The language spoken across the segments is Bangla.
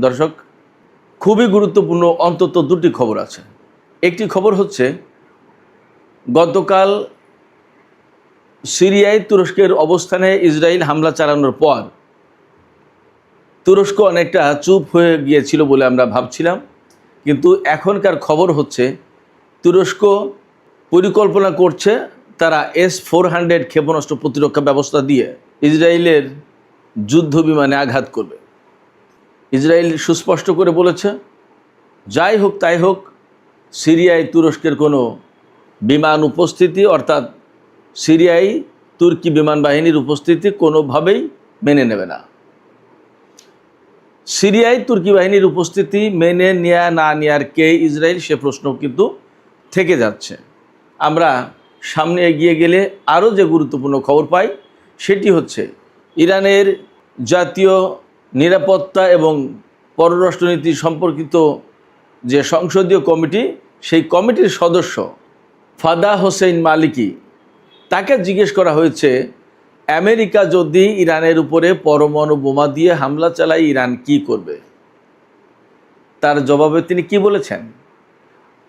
দর্শক, খুবই গুরুত্বপূর্ণ অন্তত দুটি খবর আছে। একটি খবর হচ্ছে গতকাল সিরিয়ায় তুরস্কের অবস্থানে ইসরায়েল হামলা চালানোর পর তুরস্ক অনেকটা চুপ হয়ে গিয়েছিল বলে আমরা ভাবছিলাম, কিন্তু এখনকার খবর হচ্ছে তুরস্ক পরিকল্পনা করছে তারা S-400 ক্ষেপণাস্ত্র প্রতিরক্ষা ব্যবস্থা দিয়ে ইসরায়েলের যুদ্ধ বিমানে আঘাত করবে। ইসরায়েল সুস্পষ্ট করে বলেছে, যাই হোক তাই হোক, সিরিয়ায় তুরস্কের কোনো বিমান উপস্থিতি অর্থাৎ সিরিয়ায় তুর্কি বিমান বাহিনীর উপস্থিতি কোনোভাবেই মেনে নেবে না। সিরিয়ায় তুর্কি বাহিনীর উপস্থিতি মেনে নেয়া না নেয়ার কে ইসরায়েল, সে প্রশ্ন কিন্তু থেকে যাচ্ছে। আমরা সামনে এগিয়ে গেলে আরও যে গুরুত্বপূর্ণ খবর পাই সেটি হচ্ছে ইরানের জাতীয় নিরাপত্তা এবং পররাষ্ট্রনীতি সম্পর্কিত যে সংসদীয় কমিটি, সেই কমিটির সদস্য ফাদা হোসেইন মালিকি, তাকে জিজ্ঞেস করা হয়েছে আমেরিকা যদি ইরানের উপরে পরমাণু বোমা দিয়ে হামলা চালায় ইরান কি করবে। তার জবাবে তিনি কি বলেছেন?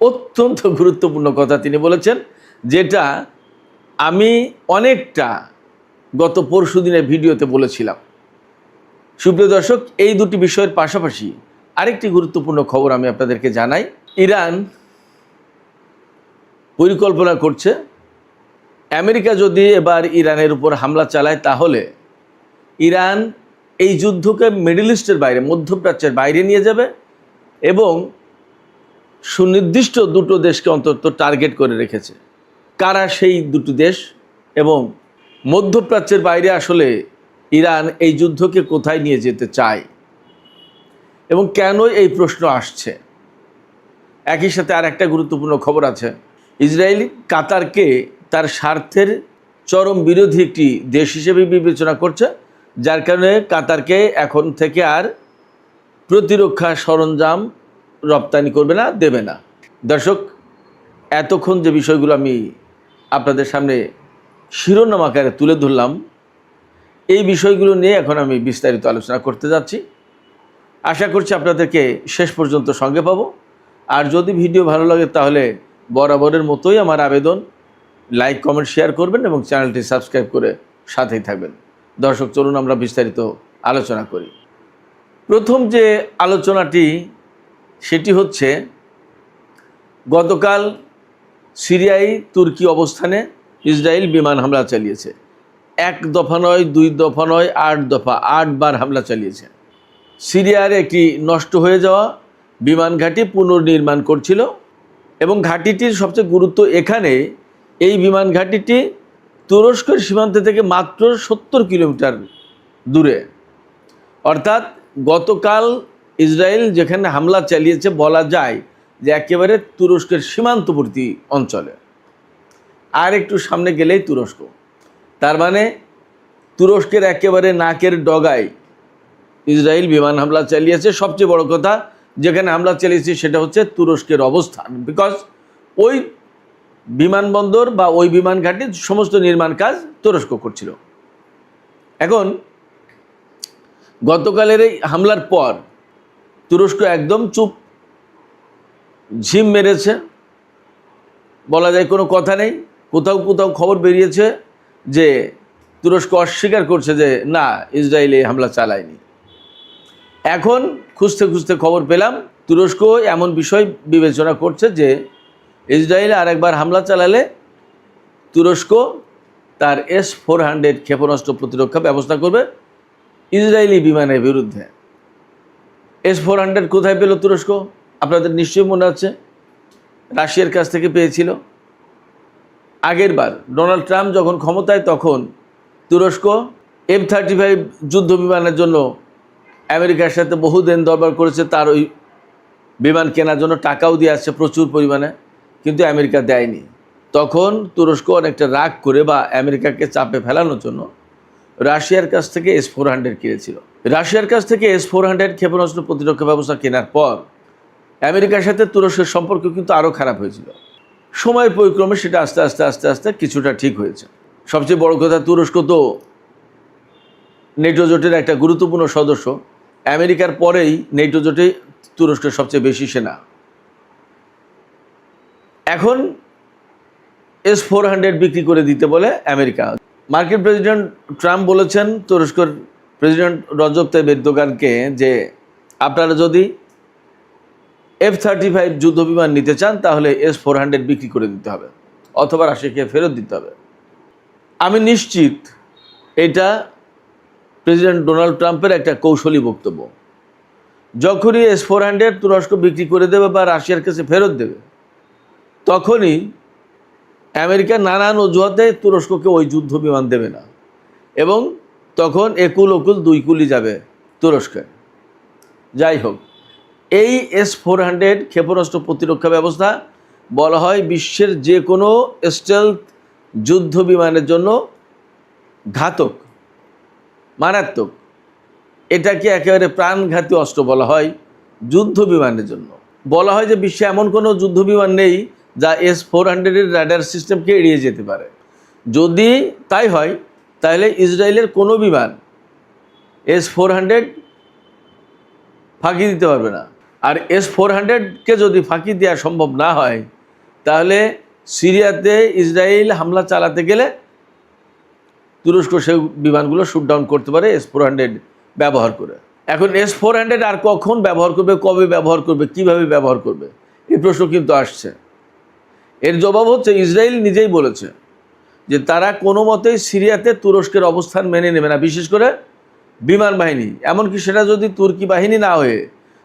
অত্যন্ত গুরুত্বপূর্ণ কথা তিনি বলেছেন, যেটা আমি অনেকটা গত পরশুদিনের ভিডিওতে বলেছিলাম। সুপ্রিয় দর্শক, এই দুটি বিষয়ের পাশাপাশি আরেকটি গুরুত্বপূর্ণ খবর আমি আপনাদেরকে জানাই। ইরান পরিকল্পনা করছে আমেরিকা যদি এবার ইরানের উপর হামলা চালায় তাহলে ইরান এই যুদ্ধকে মিডল ইস্টের বাইরে, মধ্যপ্রাচ্যের বাইরে নিয়ে যাবে এবং সুনির্দিষ্ট দুটো দেশকে অন্তত টার্গেট করে রেখেছে। কারা সেই দুটো দেশ এবং মধ্যপ্রাচ্যের বাইরে আসলে ইরান এই যুদ্ধকে কোথায় নিয়ে যেতে চায় এবং কেন এই প্রশ্ন আসছে। একই সাথে আর একটা গুরুত্বপূর্ণ খবর আছে, ইসরায়েল কাতারকে তার স্বার্থের চরম বিরোধী একটি দেশ হিসেবে বিবেচনা করছে, যার কারণে কাতারকে এখন থেকে আর প্রতিরক্ষা সরঞ্জাম রপ্তানি করবে না, দেবে না। দর্শক, এতক্ষণ যে বিষয়গুলো আমি আপনাদের সামনে শিরোনাম আকারে তুলে ধরলাম, এই বিষয়গুলো নিয়ে এখন আমি বিস্তারিত আলোচনা করতে যাচ্ছি। আশা করছি আপনাদেরকে শেষ পর্যন্ত সঙ্গে পাবো। আর যদি ভিডিও ভালো লাগে তাহলে বরাবরের মতোই আমার আবেদন, লাইক, কমেন্ট, শেয়ার করবেন এবং চ্যানেলটি সাবস্ক্রাইব করে সাথেই থাকবেন। দর্শক, চলুন আমরা বিস্তারিত আলোচনা করি। প্রথম যে আলোচনাটি সেটি হচ্ছে গতকাল সিরিয়ায় তুর্কি অবস্থানে ইসরায়েল বিমান হামলা চালিয়েছে। এক দফা নয়, দুই দফা নয়, 8 দফা, 8 বার হামলা চালিয়েছে। সিরিয়ার একটি নষ্ট হয়ে যাওয়া বিমান ঘাঁটি পুনর্নির্মাণ করছিল এবং ঘাঁটিটির সবচেয়ে গুরুত্ব এখানে, এই বিমান ঘাঁটিটি তুরস্কের সীমান্ত থেকে মাত্র 70 কিলোমিটার দূরে। অর্থাৎ গতকাল ইসরায়েল যেখানে হামলা চালিয়েছে বলা যায় যে একেবারে তুরস্কের সীমান্তবর্তী অঞ্চলে, আর একটু সামনে গেলেই তুরস্ক। তার মানে তুরস্কের একেবারে নাকের ডগায় ইসরায়েল বিমান হামলা চালিয়েছে। সবচেয়ে বড় কথা, যেখানে হামলা চালিয়েছে সেটা হচ্ছে তুরস্কের অবস্থান, বিকজ ওই বিমানবন্দর বা ওই বিমান ঘাঁটির সমস্ত নির্মাণ কাজ তুরস্ক করছিল। এখন গতকালের এই হামলার পর তুরস্ক একদম চুপ, ঝিম মেরেছে, বলা যায় কোনো কথা নেই। কোথাও কোথাও খবর বেরিয়েছে যে তুরস্ক অস্বীকার করছে যে না, ইসরায়েল এই হামলা চালায়নি। এখন খুঁজতে খুঁজতে খবর পেলাম তুরস্ক এমন বিষয় বিবেচনা করছে যে ইসরায়েল আরেকবার হামলা চালালে তুরস্ক তার S-400 ক্ষেপণাস্ত্র প্রতিরক্ষা ব্যবস্থা করবে ইসরায়েলি বিমানের বিরুদ্ধে। S-400 কোথায় পেল তুরস্ক? আপনাদের নিশ্চয়ই মনে আছে, রাশিয়ার কাছ থেকে পেয়েছিল। আগের বার ডোনাল্ড ট্রাম্প যখন ক্ষমতায়, তখন তুরস্ক F-35 যুদ্ধ বিমানের জন্য আমেরিকার সাথে বহু দেন দরবার করেছে, তার ওই বিমান কেনার জন্য টাকাও দিয়ে আসছে প্রচুর পরিমাণে, কিন্তু আমেরিকা দেয়নি। তখন তুরস্ক অনেকটা রাগ করে বা আমেরিকাকে চাপে ফেলানোর জন্য রাশিয়ার কাছ থেকে S-400 কিনেছিল। রাশিয়ার কাছ থেকে S-400 ক্ষেপণাস্ত্র প্রতিরক্ষা ব্যবস্থা কেনার পর আমেরিকার সাথে তুরস্কের সম্পর্ক কিন্তু আরও খারাপ হয়েছিল। সময়ের পরিক্রমে সেটা আস্তে আস্তে আস্তে আস্তে কিছুটা ঠিক হয়েছে। সবচেয়ে বড় কথা, তুরস্ক তো নেটো জোটের একটা গুরুত্বপূর্ণ সদস্য। আমেরিকার পরেই নেটো জোটে তুরস্কের সবচেয়ে বেশি সেনা। এখন S-400 বিক্রি করে দিতে বলে আমেরিকা। মার্কিন প্রেসিডেন্ট ট্রাম্প বলেছেন তুরস্কের প্রেসিডেন্ট রজব তাইয়িপ এরদোগানকে যে আপনারা যদি F-35 যুদ্ধবিমান নিতে চান তাহলে S-400 বিক্রি করে দিতে হবে অথবা রাশিয়াকে ফেরত দিতে হবে। আমি নিশ্চিত এটা প্রেসিডেন্ট ডোনাল্ড ট্রাম্পের একটা কৌশলী বক্তব্য। যখনই S-400 তুরস্ক বিক্রি করে দেবে বা রাশিয়ার কাছে ফেরত দেবে, তখনই আমেরিকা নানান অজুহাতে তুরস্ককে ওই যুদ্ধ বিমান দেবে না এবং তখন একুল ওকুল দুই কুলি যাবে তুরস্কে। যাই হোক, এই S-400 ক্ষেপণাস্ত্র প্রতিরক্ষা ব্যবস্থা বলা হয় বিশ্বের যে কোনো স্টেলথ যুদ্ধ বিমানের জন্য ঘাতক, মারাত্মক। এটাকে একেবারে প্রাণঘাতী অস্ত্র বলা হয় যুদ্ধ বিমানের জন্য। বলা হয় যে বিশ্বে এমন কোনো যুদ্ধ বিমান নেই যা S-400-এর রাডার সিস্টেমকে এড়িয়ে যেতে পারে। যদি তাই হয় তাহলে ইসরায়েলের কোনো বিমান S-400 ফাঁকি দিতে পারবে না। আর S-400-কে যদি ফাঁকি দেওয়া সম্ভব না হয় তাহলে সিরিয়াতে ইসরায়েল হামলা চালাতে গেলে তুরস্ক সেই বিমানগুলো শুটডাউন করতে পারে S-400 ব্যবহার করে। এখন S-400 আর কখন ব্যবহার করবে, কবে ব্যবহার করবে, কিভাবে ব্যবহার করবে, এই প্রশ্ন কিন্তু আসছে। এর জবাব হচ্ছে ইসরায়েল নিজেই বলেছে যে তারা কোনো মতেই সিরিয়াতে তুরস্কের অবস্থান মেনে নেবে না, বিশেষ করে বিমান বাহিনী। এমনকি সেটা যদি তুর্কি বাহিনী না হয়ে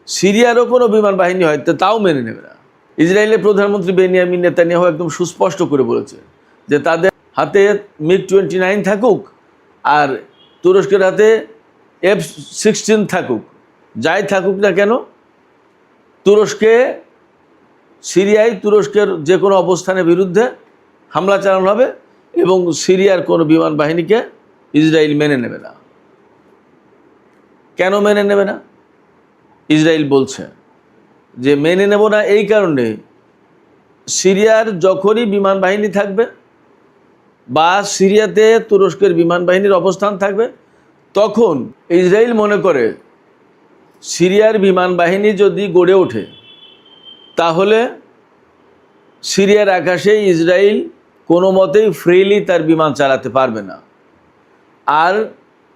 সিরিয়ারও কোনো বিমান বাহিনী হয় তাও মেনে নেবে না। ইসরায়েলের প্রধানমন্ত্রী বেনিয়ামিন নেতানিয়াহু একদম সুস্পষ্ট করে বলেছে যে তাদের হাতে MiG-29 থাকুক আর তুরস্কের হাতে F-16 থাকুক, যাই থাকুক না কেন, সিরিয়ায় তুরস্কের যে কোনো অবস্থানের বিরুদ্ধে হামলা চালানো হবে এবং সিরিয়ার কোনো বিমান বাহিনীকে ইসরায়েল মেনে নেবে না। কেন মেনে নেবে না? ইসরায়েল বলছে যে মেনে নেব না এই কারণে, সিরিয়ার যখনই বিমান বাহিনী থাকবে বা সিরিয়াতে তুরস্কের বিমান বাহিনীর অবস্থান থাকবে, তখন ইসরায়েল মনে করে সিরিয়ার বিমান বাহিনী যদি গড়ে ওঠে তাহলে সিরিয়ার আকাশে ইসরায়েল কোনো মতেই ফ্রিলি তার বিমান চালাতে পারবে না। আর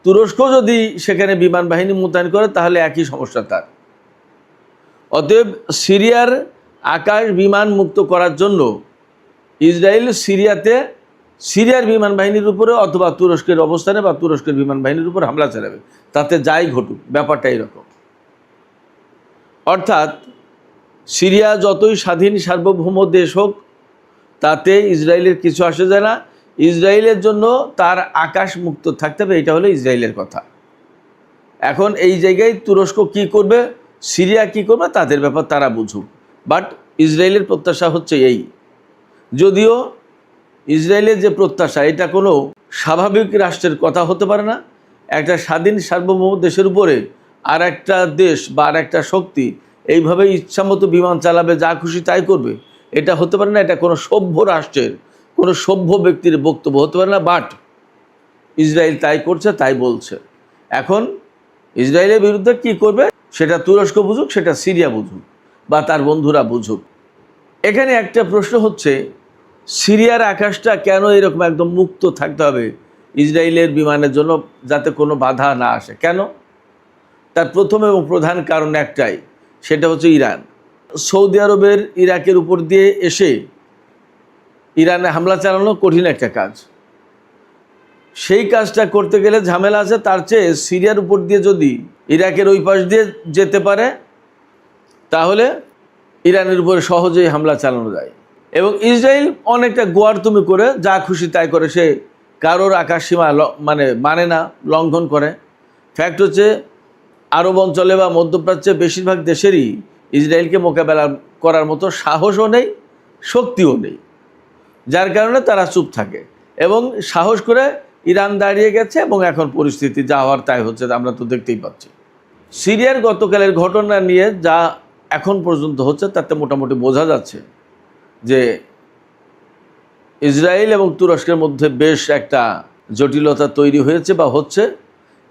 তুরস্ক যদি সেখানে বিমান বাহিনী মোতায়েন করে তাহলে একই সমস্যা তার। অতএব সিরিয়ার আকাশ বিমান মুক্ত করার জন্য ইসরায়েল সিরিয়ার বিমান বাহিনীর উপরে অথবা তুরস্কের অবস্থানে বা তুরস্কের বিমান বাহিনীর উপর হামলা চালাবে, তাতে যাই ঘটুক। ব্যাপারটা এরকম। অর্থাৎ সিরিয়া যতই স্বাধীন সার্বভৌম দেশ হোক তাতে ইসরায়েলের কিছু আসে যায় না। ইসরায়েলের জন্য তার আকাশ মুক্ত থাকতে হবে, এটা হলো ইসরায়েলের কথা। এখন এই জায়গায় তুরস্ক কি করবে, সিরিয়া কি করবে, তাদের ব্যাপার, তারা বুঝুক। বাট ইসরায়েলের প্রত্যাশা হচ্ছে এই। যদিও ইসরায়েলের যে প্রত্যাশা, এটা কোনো স্বাভাবিক রাষ্ট্রের কথা হতে পারে না। একটা স্বাধীন সার্বভৌম দেশের উপরে আর একটা দেশ বা আর একটা শক্তি এইভাবে ইচ্ছামতো বিমান চালাবে, যা খুশি তাই করবে, এটা হতে পারে না। এটা কোনো সভ্য রাষ্ট্রের, কোনো সভ্য ব্যক্তির বক্তব্য হতে পারে না। বাট ইসরায়েল তাই করছে, তাই বলছে। এখন ইসরায়েলের বিরুদ্ধে কি করবে সেটা তুরস্ক বুঝুক, সেটা সিরিয়া বুঝুক বা তার বন্ধুরা বুঝুক। এখানে একটা প্রশ্ন হচ্ছে, সিরিয়ার আকাশটা কেন এরকম একদম মুক্ত থাকতে হবে ইসরায়েলের বিমানের জন্য, যাতে কোনো বাধা না আসে? কেন? তার প্রথম এবং প্রধান কারণ একটাই, সেটা হচ্ছে ইরান। সৌদি আরবের ইরাকের উপর দিয়ে এসে ইরানে হামলা চালানো কঠিন একটা কাজ। সেই কাজটা করতে গেলে ঝামেলা আছে। তার চেয়ে সিরিয়ার উপর দিয়ে যদি ইরাকের ওই পাশ দিয়ে যেতে পারে তাহলে ইরানের উপরে সহজেই হামলা চালানো যায়। এবং ইসরায়েল অনেকটা গোয়ারতুমি করে, যা খুশি তাই করে, সে কারোর আকাশসীমা মানে না, লঙ্ঘন করে। ফ্যাক্ট হচ্ছে আরব অঞ্চলে বা মধ্যপ্রাচ্যে বেশিরভাগ দেশেরই ইসরায়েলকে মোকাবেলা করার মতো সাহসও নেই, শক্তিও নেই, যার কারণে তারা চুপ থাকে। এবং সাহস করে ইরান দাঁড়িয়ে গেছে এবং এখন পরিস্থিতি যা হওয়ার তাই হচ্ছে, আমরা তো দেখতেই পাচ্ছি। সিরিয়ার গতকালের ঘটনা নিয়ে যা এখন পর্যন্ত হচ্ছে তাতে মোটামুটি বোঝা যাচ্ছে যে ইসরায়েল এবং তুরস্কের মধ্যে বেশ একটা জটিলতা তৈরি হয়েছে বা হচ্ছে,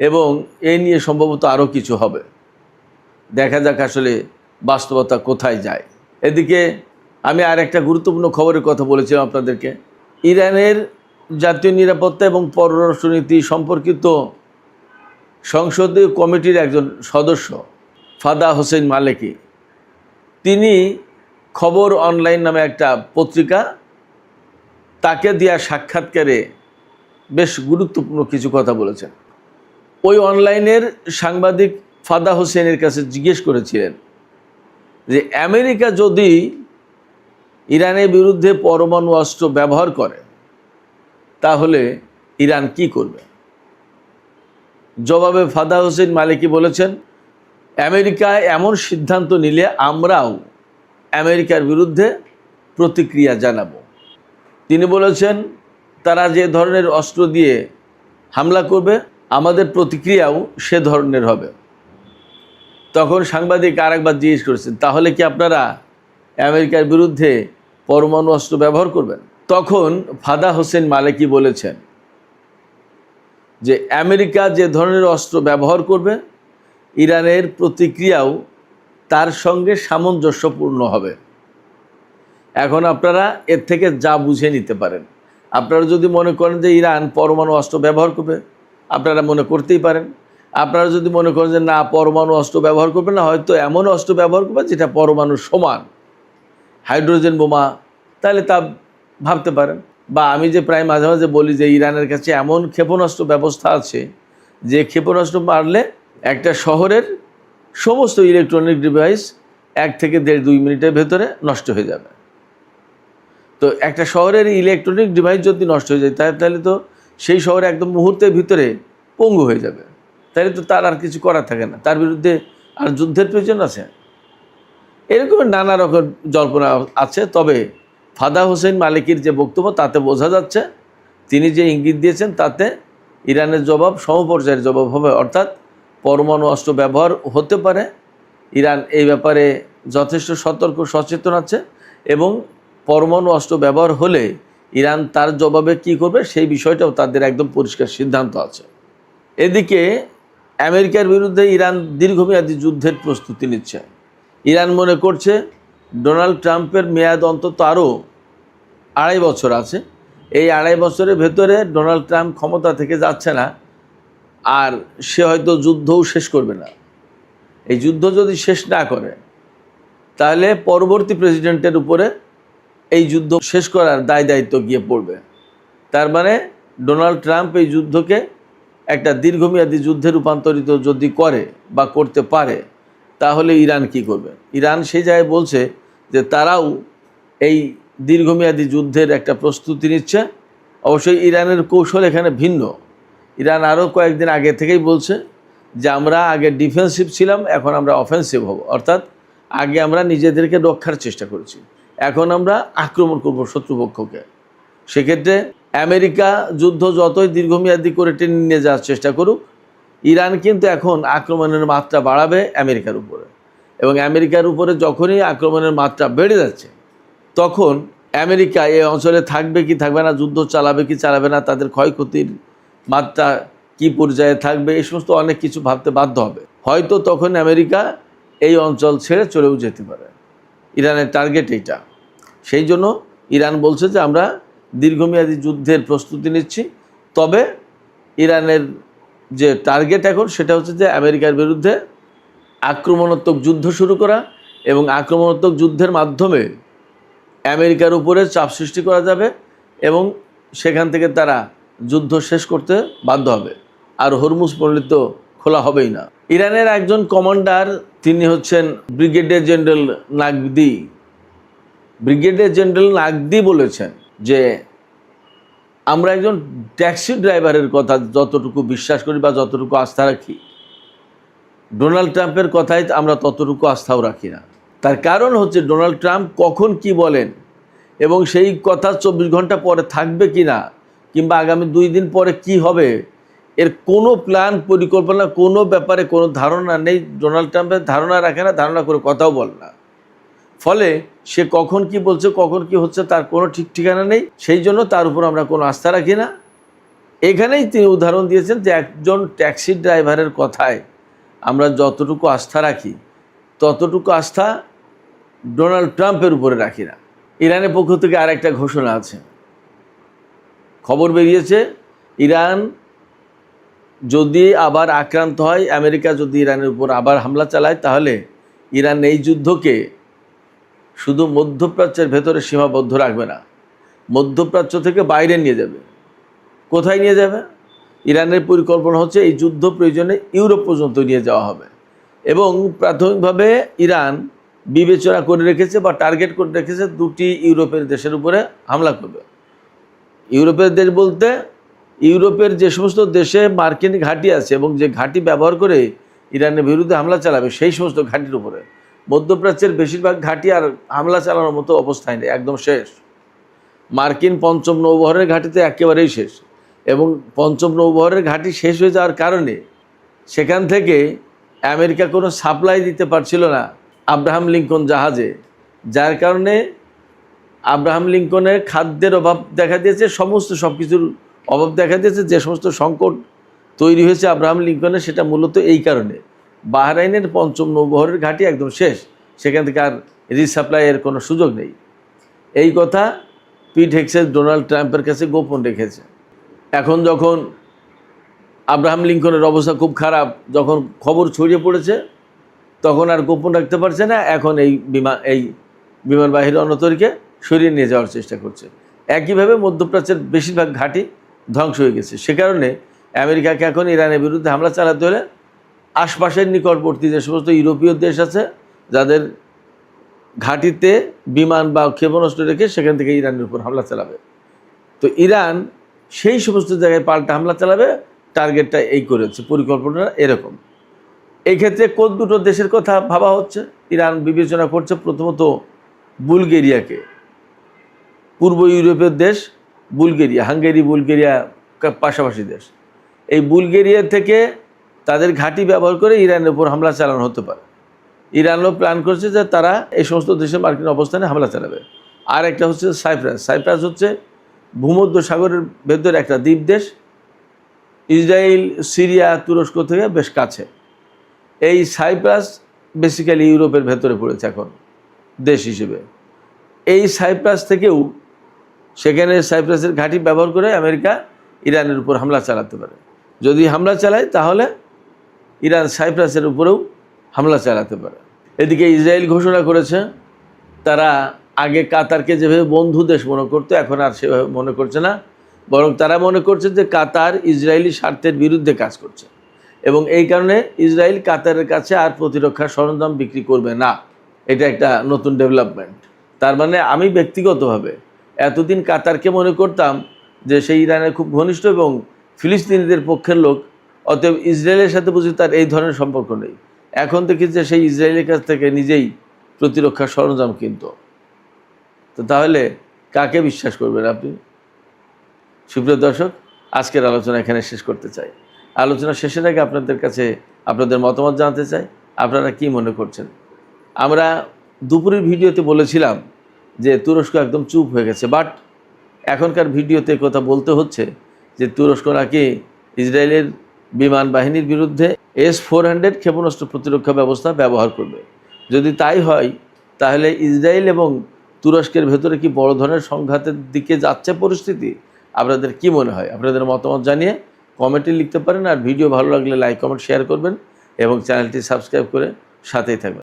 এবং এই নিয়ে সম্ভবত আরও কিছু হবে। দেখা যাক আসলে বাস্তবতা কোথায় যায়। এদিকে আমি আর একটা গুরুত্বপূর্ণ খবরের কথা বলেছিলাম আপনাদেরকে। ইরানের জাতীয় নিরাপত্তা এবং পররাষ্ট্রনীতি সম্পর্কিত সংসদীয় কমিটির একজন সদস্য ফাদা হোসেন মালেকি, তিনি খবর অনলাইন নামে একটা পত্রিকা, তাকে দেওয়া সাক্ষাৎকারে বেশ গুরুত্বপূর্ণ কিছু কথা বলেছেন। ওই অনলাইনের সাংবাদিক ফাদা হোসেনের কাছে জিজ্ঞেস করেছিলেন যে আমেরিকা যদি ইরানের বিরুদ্ধে পরমাণু অস্ত্র ব্যবহার করে তাহলে ইরান কি করবে। জবাবে ফাদা হোসেন মালিকি বলেছেন, আমেরিকা এমন সিদ্ধান্ত নিলে আমরাও আমেরিকার বিরুদ্ধে প্রতিক্রিয়া জানাবো। তিনি বলেছেন, তারা যে ধরনের অস্ত্র দিয়ে হামলা করবে আমাদের প্রতিক্রিয়াও সে ধরনের হবে। তখন সাংবাদিক আরেকবার জিজ্ঞেস করেছেন, তাহলে কি আপনারা আমেরিকার বিরুদ্ধে পরমাণু অস্ত্র ব্যবহার করবেন? তখন ফাদা হোসেন মালিকি বলেছেন যে আমেরিকা যে ধরনের অস্ত্র ব্যবহার করবে ইরানের প্রতিক্রিয়াও তার সঙ্গে সামঞ্জস্যপূর্ণ হবে। এখন আপনারা এর থেকে যা বুঝে নিতে পারেন। আপনারা যদি মনে করেন যে ইরান পরমাণু অস্ত্র ব্যবহার করবে, আপনারা মনে করতেই পারেন। আপনারা যদি মনে করেন যে না, পরমাণু অস্ত্র ব্যবহার করবে না, হয়তো এমন অস্ত্র ব্যবহার করবে যেটা পরমাণুর সমান, হাইড্রোজেন বোমা, তাহলে তা ভাবতে পারেন। বা আমি যে প্রায় মাঝে মাঝে বলি যে ইরানের কাছে এমন ক্ষেপণাস্ত্র ব্যবস্থা আছে যে ক্ষেপণাস্ত্র মারলে একটা শহরের সমস্ত ইলেকট্রনিক ডিভাইস 1 থেকে 1.5-2 মিনিটের ভেতরে নষ্ট হয়ে যাবে। তো একটা শহরের ইলেকট্রনিক ডিভাইস যদি নষ্ট হয়ে যায় তাহলে তো সেই শহরে একদম মুহূর্তের ভিতরে পঙ্গু হয়ে যাবে। তাহলে তো তার আর কিছু করা থাকে না, তার বিরুদ্ধে আর যুদ্ধের প্রয়োজন আছে। এরকম নানা রকম জল্পনা আছে। তবে ফাদা হোসেন মালিকির যে বক্তব্য তাতে বোঝা যাচ্ছে তিনি যে ইঙ্গিত দিয়েছেন তাতে ইরানের জবাব সমপর্যায়ের জবাব হবে, অর্থাৎ পরমাণু অস্ত্র ব্যবহার হতে পারে। ইরান এই ব্যাপারে যথেষ্ট সতর্ক সচেতন আছে এবং পরমাণু অস্ত্র ব্যবহার হলে ইরান তার জবাবে কি করবে সেই বিষয়টাও তাদের একদম পরিষ্কার সিদ্ধান্ত আছে। এদিকে আমেরিকার বিরুদ্ধে ইরান দীর্ঘমেয়াদী যুদ্ধের প্রস্তুতি নিচ্ছে। ইরান মনে করছে ডোনাল্ড ট্রাম্পের মেয়াদ অন্তত আরও 2.5 বছর আছে। এই 2.5 বছরের ভেতরে ডোনাল্ড ট্রাম্প ক্ষমতা থেকে যাচ্ছে না, আর সে হয়তো যুদ্ধও শেষ করবে না। এই যুদ্ধ যদি শেষ না করে তাহলে পরবর্তী প্রেসিডেন্টের উপরে এই যুদ্ধ শেষ করার দায় দায়িত্ব গিয়ে পড়বে। তার মানে ডোনাল্ড ট্রাম্প এই যুদ্ধকে একটা দীর্ঘমেয়াদী যুদ্ধে রূপান্তরিত যদি করে বা করতে পারে তাহলে ইরান কি করবে। ইরান সেই জায়গায় বলছে যে তারাও এই দীর্ঘমেয়াদী যুদ্ধের একটা প্রস্তুতি নিচ্ছে। অবশ্যই ইরানের কৌশল এখানে ভিন্ন। ইরান আরও কয়েকদিন আগে থেকেই বলছে যে আমরা আগে ডিফেন্সিভ ছিলাম, এখন আমরা অফেন্সিভ হব, অর্থাৎ আগে আমরা নিজেদেরকে রক্ষার চেষ্টা করেছি, এখন আমরা আক্রমণ করব শত্রুপক্ষকে। সেক্ষেত্রে আমেরিকা যুদ্ধ যতই দীর্ঘমেয়াদী করে টেনে নিয়ে যাওয়ার চেষ্টা করুক, ইরান কিন্তু এখন আক্রমণের মাত্রা বাড়াবে আমেরিকার উপরে। এবং আমেরিকার উপরে যখনই আক্রমণের মাত্রা বেড়ে যাচ্ছে তখন আমেরিকা এই অঞ্চলে থাকবে কি থাকবে না, যুদ্ধ চালাবে কি চালাবে না, তাদের ক্ষয়ক্ষতির মাত্রা কি পর্যায়ে থাকবে, এই সমস্ত অনেক কিছু ভাবতে বাধ্য হবে। হয়তো তখন আমেরিকা এই অঞ্চল ছেড়ে চলেও যেতে পারে। ইরানের টার্গেট এইটা। সেই জন্য ইরান বলছে যে আমরা দীর্ঘমেয়াদী যুদ্ধের প্রস্তুতি নিচ্ছি। তবে ইরানের যে টার্গেট এখন সেটা হচ্ছে যে আমেরিকার বিরুদ্ধে আক্রমণাত্মক যুদ্ধ শুরু করা এবং আক্রমণাত্মক যুদ্ধের মাধ্যমে আমেরিকার উপরে চাপ সৃষ্টি করা যাবে এবং সেখান থেকে তারা যুদ্ধ শেষ করতে বাধ্য হবে, আর হরমুজ পণ্ডিত খোলা হবেই না। ইরানের একজন কমান্ডার, তিনি হচ্ছেন ব্রিগেডিয়ার জেনারেল নাগদি। ব্রিগেডিয়ার জেনারেল নাগদি বলেছেন যে আমরা একজন ট্যাক্সি ড্রাইভারের কথা যতটুকু বিশ্বাস করি বা যতটুকু আস্থা রাখি, ডোনাল্ড ট্রাম্পের কথায় আমরা ততটুকু আস্থাও রাখি না। তার কারণ হচ্ছে ডোনাল্ড ট্রাম্প কখন কি বলেন এবং সেই কথা 24 ঘন্টা পরে থাকবে কি না, কিংবা আগামী 2 দিন পরে কি হবে, এর কোনো প্ল্যান পরিকল্পনা কোনো ব্যাপারে কোনো ধারণা নেই। ডোনাল্ড ট্রাম্পের ধারণা রাখে না, ধারণা করে কথাও বলে না। ফলে সে কখন কি বলছে কখন কি হচ্ছে তার কোনো ঠিক ঠিকানা নেই। সেই জন্য তার উপর আমরা কোনো আস্থা রাখি না। এখানেই তিনি উদাহরণ দিয়েছেন যে একজন ট্যাক্সি ড্রাইভারের কথায় আমরা যতটুকু আস্থা রাখি ততটুকু আস্থা ডোনাল্ড ট্রাম্পের উপরে রাখি না। ইরানের পক্ষ থেকে আর একটা ঘোষণা আছে, খবর বেরিয়েছে ইরান যদি আবার আক্রান্ত হয়, আমেরিকা যদি ইরানের উপর আবার হামলা চালায়, তাহলে ইরান এই যুদ্ধকে শুধু মধ্যপ্রাচ্যের ভেতরে সীমাবদ্ধ রাখবে না, মধ্যপ্রাচ্য থেকে বাইরে নিয়ে যাবে। কোথায় নিয়ে যাবে? ইরানের পরিকল্পনা হচ্ছে এই যুদ্ধ প্রয়োজনে ইউরোপ পর্যন্ত নিয়ে যাওয়া হবে। এবং প্রাথমিকভাবে ইরান বিবেচনা করে রেখেছে বা টার্গেট করে রেখেছে দুটি ইউরোপের দেশের উপরে হামলা করবে। ইউরোপের দেশ বলতে ইউরোপের যে সমস্ত দেশে মার্কিন ঘাঁটি আছে এবং যে ঘাঁটি ব্যবহার করে ইরানের বিরুদ্ধে হামলা চালাবে, সেই সমস্ত ঘাঁটির উপরে। মধ্যপ্রাচ্যের বেশিরভাগ ঘাঁটি আর হামলা চালানোর মতো অবস্থায় নেই, একদম শেষ। মার্কিন পঞ্চম নৌবহরের ঘাঁটিতে একেবারেই শেষ, এবং পঞ্চম নৌবহরের ঘাঁটি শেষ হয়ে যাওয়ার কারণে সেখান থেকে আমেরিকা কোনো সাপ্লাই দিতে পারছিল না আব্রাহাম লিঙ্কন জাহাজে, যার কারণে আব্রাহাম লিঙ্কনের খাদ্যের অভাব দেখা দিয়েছে, সমস্ত সব কিছুর অভাব দেখা দিয়েছে। যে সমস্ত সংকট তৈরি হয়েছে আব্রাহাম লিঙ্কনের, সেটা মূলত এই কারণে। বাহরাইনের পঞ্চম নৌবহরের ঘাঁটি একদম শেষ, সেখান থেকে আর রিসাপ্লাইয়ের কোনো সুযোগ নেই। এই কথা পিট হেগসেস ডোনাল্ড ট্রাম্পের কাছে গোপন রেখেছে। এখন যখন আব্রাহাম লিঙ্কনের অবস্থা খুব খারাপ, যখন খবর ছড়িয়ে পড়েছে, তখন আর গোপন রাখতে পারছে না। এখন এই বিমানবাহী রণতরীকে সরিয়ে নিয়ে যাওয়ার চেষ্টা করছে। একইভাবে মধ্যপ্রাচ্যের বেশিরভাগ ঘাঁটি ধ্বংস হয়ে গেছে। সে কারণে আমেরিকাকে এখন ইরানের বিরুদ্ধে হামলা চালাতে হলে আশপাশের নিকটবর্তী যে সমস্ত ইউরোপীয় দেশ আছে, যাদের ঘাঁটিতে বিমান বা ক্ষেপণাস্ত্র রেখে সেখান থেকে ইরানের উপর হামলা চালাবে। তো ইরান সেই সমস্ত জায়গায় পাল্টা হামলা চালাবে, টার্গেটটা এই করেছে, পরিকল্পনা এরকম। এই ক্ষেত্রে কোন দুটো দেশের কথা ভাবা হচ্ছে? ইরান বিবেচনা করছে প্রথমত বুলগেরিয়াকে, পূর্ব ইউরোপের দেশ বুলগেরিয়া, হাঙ্গেরি বুলগেরিয়া পাশাপাশি দেশ। এই বুলগেরিয়া থেকে তাদের ঘাঁটি ব্যবহার করে ইরানের উপর হামলা চালানো হতে পারে। ইরানও প্ল্যান করছে যে তারা এই সমস্ত দেশে মার্কিন অবস্থানে হামলা চালাবে। আর একটা হচ্ছে সাইপ্রাস। সাইপ্রাস হচ্ছে ভূমধ্য সাগরের ভেতরে একটা দ্বীপ দেশ, ইসরায়েল, সিরিয়া, তুরস্ক থেকে বেশ কাছে। এই সাইপ্রাস বেসিক্যালি ইউরোপের ভেতরে পড়েছে এখন দেশ হিসেবে। এই সাইপ্রাস থেকেও সেখানে সাইপ্রাসের ঘাঁটি ব্যবহার করে আমেরিকা ইরানের উপর হামলা চালাতে পারে। যদি হামলা চালায় তাহলে ইরান সাইপ্রাসের উপরেও হামলা চালাতে পারে। এদিকে ইসরায়েল ঘোষণা করেছে তারা আগে কাতারকে যেভাবে বন্ধু দেশ মনে করতো, এখন আর সেভাবে মনে করছে না, বরং তারা মনে করছে যে কাতার ইসরায়েলি স্বার্থের বিরুদ্ধে কাজ করছে, এবং এই কারণে ইসরায়েল কাতারের কাছে আর প্রতিরক্ষা সরঞ্জাম বিক্রি করবে না। এটা একটা নতুন ডেভেলপমেন্ট। তার মানে আমি ব্যক্তিগতভাবে এতদিন কাতারকে মনে করতাম যে সেই ইরানের খুব ঘনিষ্ঠ এবং ফিলিস্তিনিদের পক্ষের লোক, অতএব ইসরায়েলের সাথে বুঝি তার এই ধরনের সম্পর্ক নেই। এখন দেখি যে সেই ইসরায়েলের কাছ থেকে নিজেই প্রতিরক্ষা সরঞ্জাম কিনত। তো তাহলে কাকে বিশ্বাস করবেন আপনি? সুপ্রিয় দর্শক, আজকের আলোচনা এখানে শেষ করতে চাই। আলোচনা শেষের আগে আপনাদের কাছে আপনাদের মতামত জানতে চাই, আপনারা কি মনে করছেন? আমরা দুপুরের ভিডিওতে বলেছিলাম যে তুরস্ক একদম চুপ হয়ে গেছে, বাট এখনকার ভিডিওতে কথা বলতে হচ্ছে যে তুরস্ক নাকি ইসরায়েলের বিমান বাহিনীর বিরুদ্ধে S-400 ক্ষেপণাস্ত্র প্রতিরক্ষা ব্যবস্থা ব্যবহার করবে। যদি তাই হয় তাহলে ইসরায়েল এবং তুরস্কের ভেতরে কি বড় ধরনের সংঘাতের দিকে যাচ্ছে পরিস্থিতি? আপনাদের কি মনে হয়? আপনাদের মতামত জানিয়ে কমেন্টে লিখতে পারেন। আর ভিডিও ভালো লাগলে লাইক, কমেন্ট, শেয়ার করবেন এবং চ্যানেলটি সাবস্ক্রাইব করে সাথেই থাকবেন।